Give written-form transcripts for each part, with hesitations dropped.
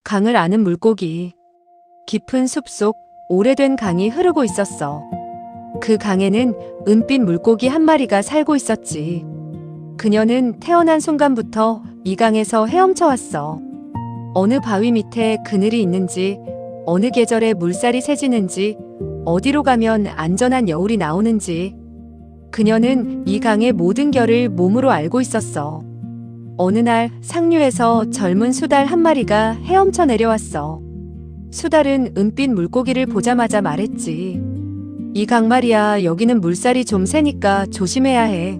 강을 아는 물고기. 깊은 숲속 오래된 강이 흐르고 있었어. 그 강에는 은빛 물고기 한 마리가 살고 있었지. 그녀는 태어난 순간부터 이 강에서 헤엄쳐 왔어. 어느 바위 밑에 그늘이 있는지, 어느 계절에 물살이 새지는지, 어디로 가면 안전한 여울이 나오는지. 그녀는 이 강의 모든 결을 몸으로 알고 있었어. 어느 날 상류에서 젊은 수달 한 마리가 헤엄쳐 내려왔어. 수달은 은빛 물고기를 보자마자 말했지. 이 강 말이야, 여기는 물살이 좀 세니까 조심해야 해.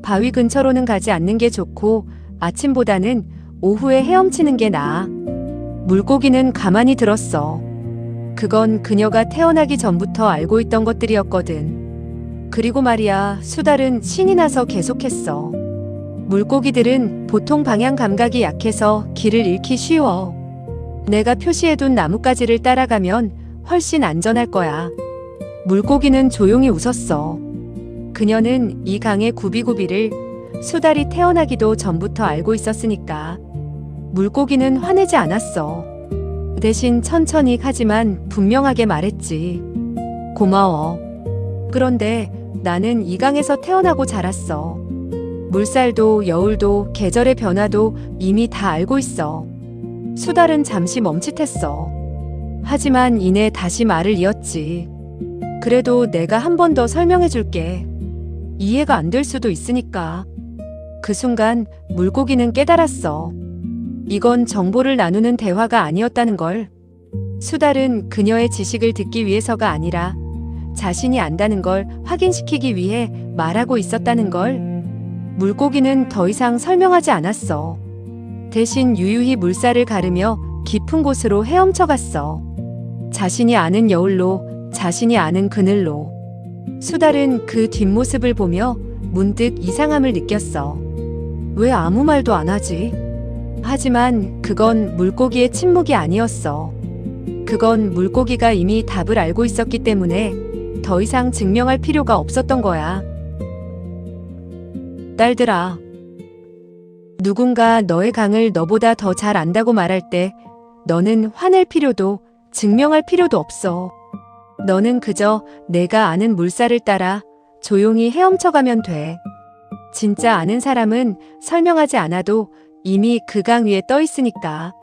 바위 근처로는 가지 않는 게 좋고 아침보다는 오후에 헤엄치는 게 나아. 물고기는 가만히 들었어. 그건 그녀가 태어나기 전부터 알고 있던 것들이었거든. 그리고 말이야, 수달은 신이 나서 계속했어. 물고기들은 보통 방향 감각이 약해서 길을 잃기 쉬워. 내가 표시해둔 나뭇가지를 따라가면 훨씬 안전할 거야. 물고기는 조용히 웃었어. 그녀는 이 강의 구비구비를 수달이 태어나기도 전부터 알고 있었으니까. 물고기는 화내지 않았어. 대신 천천히 하지만 분명하게 말했지. 고마워. 그런데 나는 이 강에서 태어나고 자랐어. 물살도 여울도 계절의 변화도 이미 다 알고 있어. 수달은 잠시 멈칫했어. 하지만 이내 다시 말을 이었지. 그래도 내가 한 번 더 설명해 줄게. 이해가 안 될 수도 있으니까. 그 순간 물고기는 깨달았어. 이건 정보를 나누는 대화가 아니었다는 걸. 수달은 그녀의 지식을 듣기 위해서가 아니라 자신이 안다는 걸 확인시키기 위해 말하고 있었다는 걸. 물고기는 더 이상 설명하지 않았어. 대신 유유히 물살을 가르며 깊은 곳으로 헤엄쳐 갔어. 자신이 아는 여울로, 자신이 아는 그늘로. 수달은 그 뒷모습을 보며 문득 이상함을 느꼈어. 왜 아무 말도 안 하지? 하지만 그건 물고기의 침묵이 아니었어. 그건 물고기가 이미 답을 알고 있었기 때문에 더 이상 증명할 필요가 없었던 거야. 딸들아, 누군가 너의 강을 너보다 더 잘 안다고 말할 때 너는 화낼 필요도 증명할 필요도 없어. 너는 그저 내가 아는 물살을 따라 조용히 헤엄쳐가면 돼. 진짜 아는 사람은 설명하지 않아도 이미 그 강 위에 떠 있으니까.